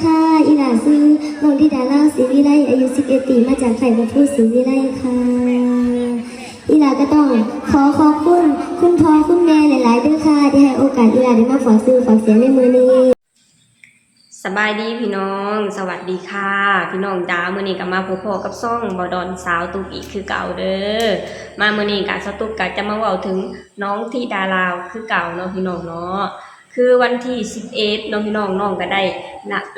ค่ะอีหลาซื้อน้องธิดาลาวศรีวิไลอายุ11 ปีมาจากไข่มุกพูศรีวิไลค่ะอีหลาก็ต้องขอบคุณคุณพ่อคุณแม่หลายๆด้วยค่ะที่ให้โอกาสอีหลาได้มาฝากซื้อฝากเสียงในมือนี้สบายดีพี่น้องสวัสดีค่ะพี่น้องจ้ามื้อนี้ก็มาพบพ่อกับซ่องบอดอนสาวตุกอีกคือเก่าเด้อมามื้อนี้ก็สาวตุกก็จะมาเว้าถึงน้องธิดาลาวคือเก่าเนาะพี่น้องเนาะคือวันที่11เนาะพี่น้องน้องก็ได้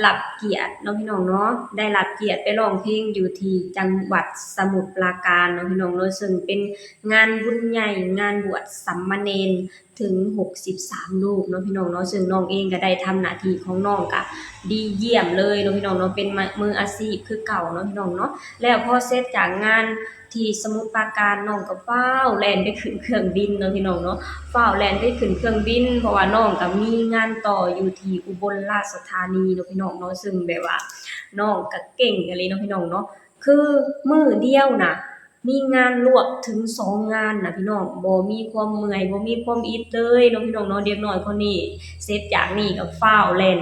รับเกียรติเนาะพี่น้องเนาะได้รับเกียรติไปร้องเพลงอยู่ที่จังหวัดสมุทรปราการเนาะพี่น้องเนาะซึ่งเป็นงานบุญใหญ่งานบวชสามเณรถึง63รูปเนาะพี่น้องเนาะซึ่งน้องเองก็ได้ทำหน้าที่ของน้องก็ดีเยี่ยมเลยเนาะพี่น้องเนาะเป็นมืออาชีพคือเก่าเนาะพี่น้องเนาะแล้วพอเสร็จจากงานที่สมุทรปราการน้องก็ฟ้าวแล่นไปขึ้นเครื่องบินเนาะพี่น้องเนาะฟ้าวแล่นไปขึ้นเครื่องบินเพราะว่าน้องก็มีงานต่ออยู่ที่อุบลราชธานีเนาะพี่น้องเนาะซึ่งแบบว่าน้องก็เก่งอะไรเนาะพี่น้องเนาะคือมื้อเดียวน่ะมีงานรวบถึง2งานน่ะพี่น้องบ่มีความเมื่อยบ่มีความอิดเลยเนาะพี่น้องเนาะเด็กน้อยคนนี้เสร็จจากนี้ก็ฟ้าวแล่น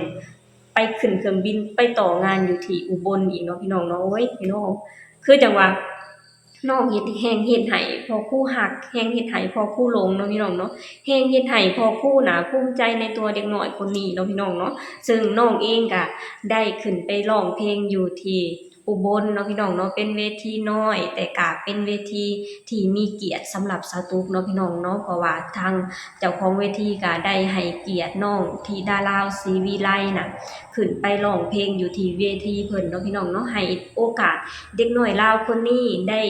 ไปขึ้นเครื่องบินไปต่องานอยู่ที่อุบลอีกเนาะพี่น้องเนาะโอ้ยพี่น้องคือจังว่าน้องเฮ็ดแฮงเฮ็ดให้พ่อครูฮักแฮงเฮ็ดให้พ่อครูหลงเนาะพี่น้องเนาะแฮงเฮ็ดให้พ่อครูน่ะภูมิใจในตัวเด็กน้อยคนนี้เนาะพี่น้องเนาะซึ่งน้องเองก็ได้ขึ้นไปร้องเพลงอยู่ที่อุบลเนาะพี่น้องเนาะเป็นเวทีน้อยแต่ก็เป็นเวทีที่มีเกียรติสำหรับสาวตุ๊กเนาะพี่น้องเนาะเพราะว่าทางเจ้าของเวทีก็ได้ให้เกียรติน้องธิดาลาวศรีวิไลน่ะขึ้นไปร้องเพลงอยู่ที่เวทีเพิ่นเนาะพี่น้องเนาะให้โอกาสเด็กน้อยลาวคนนี้ได้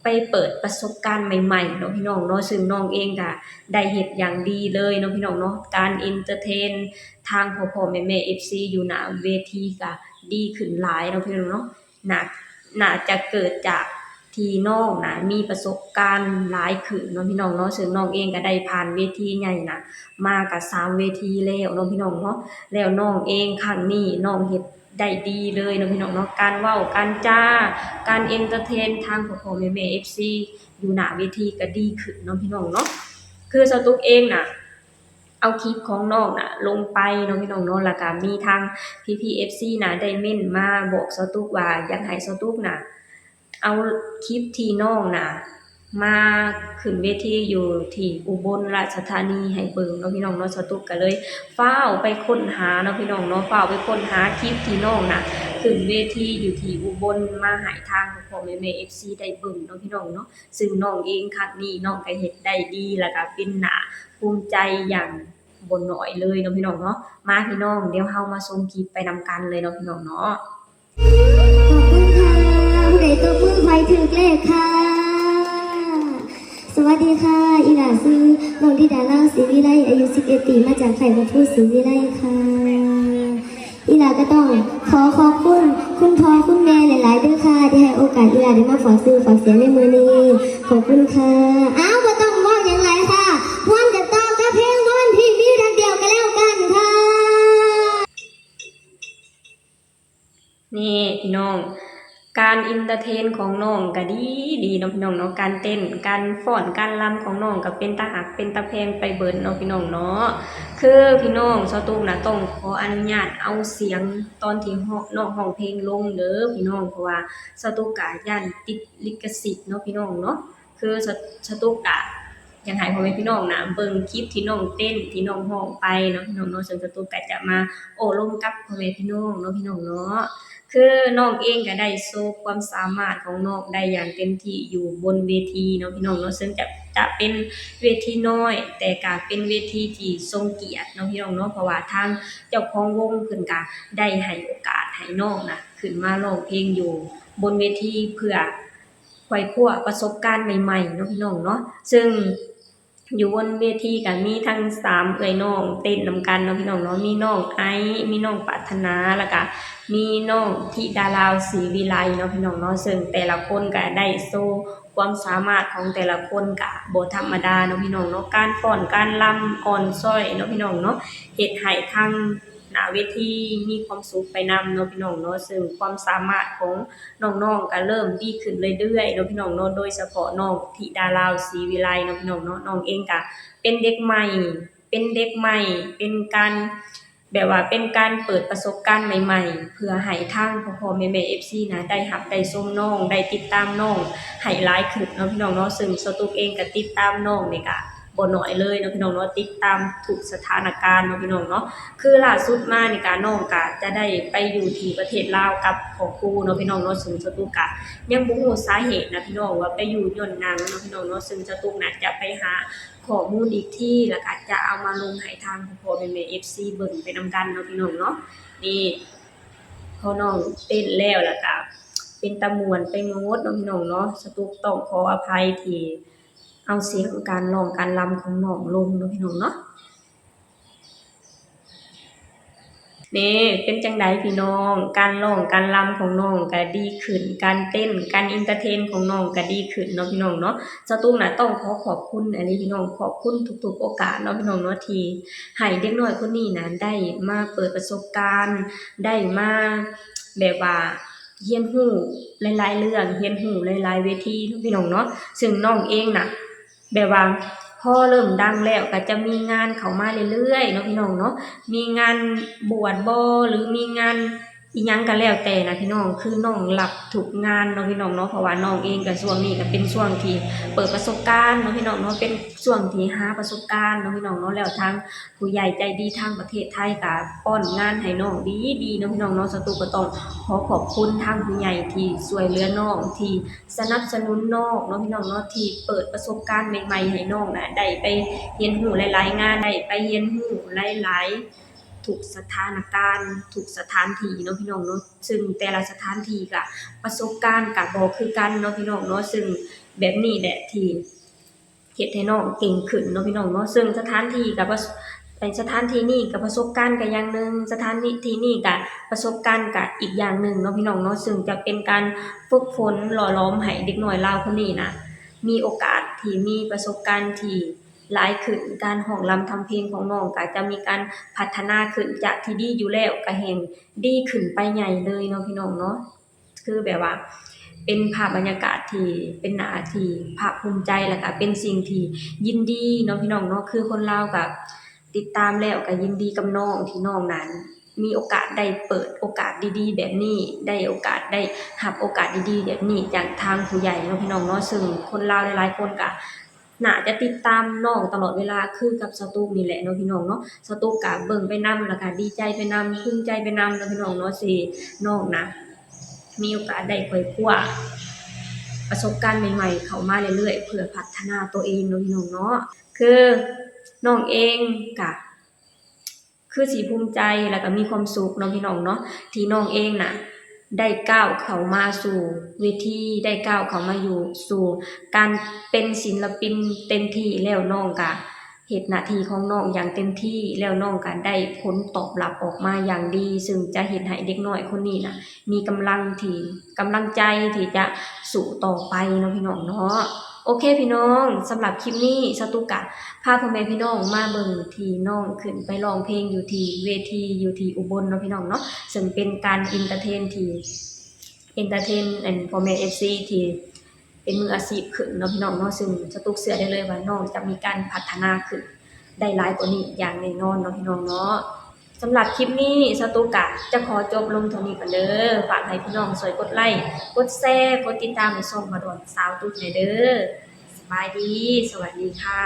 ไปเปิดประสบการณ์ใหม่ๆเนาะพี่น้องเนาะซึ่งน้องเองก็ได้เฮ็ดอย่างดีเลยเนาะพี่น้องเนาะการเอนเตอร์เทนทางพ่อๆแม่ๆ FC อยู่หน้าเวทีก็ดีขึ้นหลายเนาะพี่น้องเนาะน่าจะเกิดจากที่น้องน่ะมีประสบการณ์หลายขึ้นเนาะพี่น้องเนาะซึ่งน้องเองก็ได้ผ่านเวทีใหญ่น่ะมาก็3เวทีแล้วเนาะพี่น้องเนาะแล้วน้องเองครั้งนี้น้องเฮ็ดได้ดีเลยเนาะพี่น้องเนาะการเว้าการจาการเอนเตอร์เทนทางพ่อๆแม่ๆ FC อยู่หน้าเวทีก็ดีขึ้นเนาะพี่น้องเนาะคือสตุ๊กเองน่ะเอาคลิปของน้องน่ะลงไปเนาะพี่น้องเนาะแล้วก็มีทางพี่ๆ FC น่ะได้เม้นมาบอกสตุ๊กว่าอยากให้สตุ๊กน่ะเอาคลิปที่น้องน่ะมาขึ้นเวทีอยู่ที่อุบลราชธานีให้เบิ่งเนาะพี่น้องเนาะสตุ๊กก็เลยฟ้าวไปค้นหาเนาะพี่น้องเนาะฟ้าวไปค้นหาคลิปที่น้องน่ะขึ้นเวทีอยู่ที่อุบลมาให้ทางพ่อๆแม่ๆ FC ได้เบิ่งเนาะพี่น้องเนาะซึ่งน้องเองครั้งนี้น้องก็เฮ็ดได้ดีแล้วก็เป็นหน้าภูมิใจอย่างบ่น้อยเลยเนาะพี่น้องเนาะมาพี่น้องเดี๋ยวเรามาชมคลิปไปนำกันเลยเนาะพี่น้องเนาะขอบคุณค่ะผู้ใดตัวมือไฟถือเลขค่ะสวัสดีค่ะอีหลาซื้อน้องธิดาลาวศรีวิไลอายุ11 ปีมาจากไข่มุกพูศรีวิไลค่ะอีหลาก็ต้องขอบคุณคุณพ่อคุณแม่หลายๆด้วยค่ะที่ให้โอกาสอีหลาได้มาฝากซื้อฝากเสียงในมือนี้ขอบคุณค่ะอ้าวก็ต้องว่าอย่างไรค่ะวันจะต่อกับเพลงวันที่มีดังเดียวกันแล้วกันค่ะนี่พี่น้องการเอนเตอร์เทนของน้องก็ดีเนาะพี่น้องเนาะการเต้นการฟ้อนการรำของน้องก็เป็นตาหักเป็นตาแพงไปเบิดเนาะพี่น้องเนาะคือพี่น้องสตูน่ะต้องขออนุญาตเอาเสียงตอนที่น้องร้องเพลงลงเด้อพี่น้องเพราะว่าสตูก็ย้านติดลิขสิทธิ์เนาะพี่น้องเนาะคือสตูก็อยากให้พ่อแม่พี่น้องน่ะเบิ่งคลิปที่น้องเต้นที่น้องร้องไปเนาะพี่น้องเนาะซึ่งสตูก็จะมาโอ้ร่วมกับพ่อแม่พี่น้องเนาะพี่น้องเนาะ คือน้องเองก็ได้โชว์ความสามารถของน้องได้อย่างเต็มที่อยู่บนเวทีเนาะพี่น้องเนาะซึ่งจะเป็นเวทีน้อยแต่ก็เป็นเวทีที่ทรงเกียรติเนาะพี่น้องเนาะเพราะว่าทางเจ้าของวงเพิ่นก็ได้ให้โอกาสให้น้องน่ะขึ้นมาร้องเพลงอยู่บนเวทีเพื่อไขว่คว้าประสบการณ์ใหม่ๆเนาะพี่น้องเนาะซึ่งอยู่บนเวทีก็มีทั้ง3เอื้อยน้องเต้นนำกันเนาะพี่น้องเนาะมีน้องไอซ์มีน้องปรารถนาแล้วก็มีน้องธิดาลาวศรีวิไลเนาะพี่น้องเนาะซึ่งแต่ละคนก็ได้โชว์ความสามารถของแต่ละคนก็บ่ธรรมดาเนาะพี่น้องเนาะการฟ้อนการรำอ่อนช้อยเนาะพี่น้องเนาะเฮ็ดให้ทางหน้าเวทีมีความสุขไปนำเนาะพี่น้องเนาะซึ่งความสามารถของน้องๆก็เริ่มดีขึ้นเรื่อยๆเนาะพี่น้องเนาะโดยเฉพาะน้องธิดาลาวศรีวิไลเนาะพี่น้องเนาะน้องเองก็เป็นเด็กใหม่เป็นการ แบบว่าเป็นการเปิดประสบการณ์ใหม่ๆเพื่อให้ทางพ่อๆแม่ๆ FC นะได้รับได้ชมน้องได้ติดตามน้องให้หลายขึ้นเนาะพี่น้องเนาะซึ่งสตุกเองก็ติดตามน้องนี่ก็บ่น้อยเลยเนาะพี่น้องเนาะติดตามทุกสถานการณ์เนาะพี่น้องเนาะคือล่าสุดมานี่ก็น้องก็จะได้ไปอยู่ที่ประเทศลาวกับพ่อครูเนาะพี่น้องเนาะซึ่งสตุกก็ยังบ่ฮู้สาเหตุนะพี่น้องว่าไปอยู่ย้อนหยังเนาะพี่น้องเนาะซึ่งสตุกน่ะจะไปหาข้อมูลอีกที่แล้วก็จะเอามาลงให้ทางพ่อๆแม่ๆ FC เบิ่งไปนำกันเนาะพี่น้องเนาะนี่พอน้องเต้นแล้วก็เป็นตาม่วนไปโงดเนาะพี่น้องเนาะสตุกต้องขออภัยที่เอาเสียงการร้องการรำของน้องลงเนาะพี่น้องเนาะนี่เป็นจังใดพี่น้องการร้องการรำของน้องก็ดีขึ้นการเต้นการเอนเตอร์เทนของน้องก็ดีขึ้นเนาะพี่น้องเนาะสตุกน่ะต้องขอบคุณอันนี้พี่น้องขอบคุณทุกๆโอกาสเนาะพี่น้องเนาะที่ให้เด็กน้อยคนนี้น่ะได้มาเปิดประสบการณ์ได้มาแบบว่าเรียนรู้หลายๆเรื่องเรียนรู้หลายๆเวทีเนาะพี่น้องเนาะซึ่งน้องเองน่ะแบบว่าพอเริ่มดังแล้วก็จะมีงานเข้ามาเรื่อยๆเนาะพี่น้องเนาะมีงานบวชบ่หรือมีงานอิหยังก็แล้วแต่นะพี่น้องคือน้องรับทุกงานเนาะพี่น้องเนาะเพราะว่าน้องเองก็ช่วงนี้ก็เป็นช่วงที่เปิดประสบการณ์เนาะพี่น้องเนาะเป็นช่วงที่หาประสบการณ์เนาะพี่น้องเนาะแล้วทางผู้ใหญ่ใจดีทางประเทศไทยก็ป้อนงานให้น้องดีๆเนาะพี่น้องเนาะสตูก็ต้องขอบคุณทางผู้ใหญ่ที่ช่วยเหลือน้องที่สนับสนุนน้องเนาะพี่น้องเนาะที่เปิดประสบการณ์ใหม่ๆให้น้องน่ะได้ไปเรียนรู้หลายๆงานได้ไปเรียนรู้หลายๆทุกสถานการณ์ทุกสถานที่เนาะพี่น้องเนาะซึ่งแต่ละสถานที่ก็ประสบการณ์ก็บ่คือกันเนาะพี่น้องเนาะซึ่งแบบนี้แหละที่เฮ็ดให้น้องเก่งขึ้นเนาะพี่น้องเนาะซึ่งสถานที่ก็สถานที่นี้ก็ประสบการณ์ก็อย่างหนึ่งสถานที่นี้ก็ประสบการณ์ก็อีกอย่างหนึ่งเนาะพี่น้องเนาะซึ่งจะเป็นการฝึกฝนหล่อหลอมให้เด็กน้อยลาวคนนี้น่ะมีโอกาสที่มีประสบการณ์ที่หลายขึ้นการร้องรำทำเพลงของน้องก็จะมีการพัฒนาขึ้นจากที่ดีอยู่แล้วก็แฮ่งดีขึ้นไปใหญ่เลยเนาะพี่น้องเนาะคือแบบว่าเป็นภาพบรรยากาศที่เป็นหน้าที่ภาคภูมิใจแล้วก็เป็นสิ่งที่ยินดีเนาะพี่น้องเนาะคือคนลาวก็ติดตามแล้วก็ยินดีกับน้องที่น้องนั้นมีโอกาสได้เปิดโอกาสดีๆแบบนี้ได้โอกาสได้รับโอกาสดีๆแบบนี้จากทางผู้ใหญ่เนาะพี่น้องเนาะซึ่งคนลาวหลายๆคนก็น่าจะติดตามน้องตลอดเวลาคือกับสตูกนี่แหละเนาะพี่น้องเนาะสตูกก็เบิ่งไปนำแล้วก็ดีใจไปนำภูมิใจไปนำเนาะพี่น้องเนาะสิน้องนะมีโอกาสได้ค่อยคว้าประสบการณ์ใหม่ๆเข้ามาเรื่อยๆเพื่อพัฒนาตัวเองเนาะพี่น้องเนาะคือน้องเองก็คือสิภูมิใจแล้วก็มีความสุขเนาะพี่น้องเนาะที่น้องเองน่ะได้ก้าวเข้ามาสู่เวทีได้ก้าวเข้ามาอยู่สู่การเป็นศิลปินเต็มที่แล้วน้องก็เฮ็ดหน้าที่ของน้องอย่างเต็มที่แล้วน้องก็ได้ผลตอบรับออกมาอย่างดีซึ่งจะเฮ็ดให้เด็กน้อยคนนี้น่ะมีกำลังใจที่จะสู้ต่อไปเนาะพี่น้องเนาะโอเคพี่น้องสำหรับคลิปนี้สตุกะพาพ่อแม่พี่น้องมาเบิ่งที่น้องขึ้นไปร้องเพลงอยู่ที่เวทีอยู่ที่อุบลเนาะพี่น้องเนาะซึ่งเป็นการเอนเตอร์เทนพ่อแม่ FC ที่เป็นมืออาชีพขึ้นเนาะพี่น้องเนาะซึ่งสตุกเชื่อได้เลยว่าน้องจะมีการพัฒนาขึ้นได้หลายกว่านี้อย่างแน่นอนเนาะพี่น้องเนาะสำหรับคลิปนี้สตุกะจะขอจบลงเท่านี้ก่อนเด้อฝากให้พี่น้องช่วยกดไลค์กดแชร์กดติดตามในช่องมาดอนสาวตุ๊กหน่อยเด้อสบายดีสวัสดีค่ะ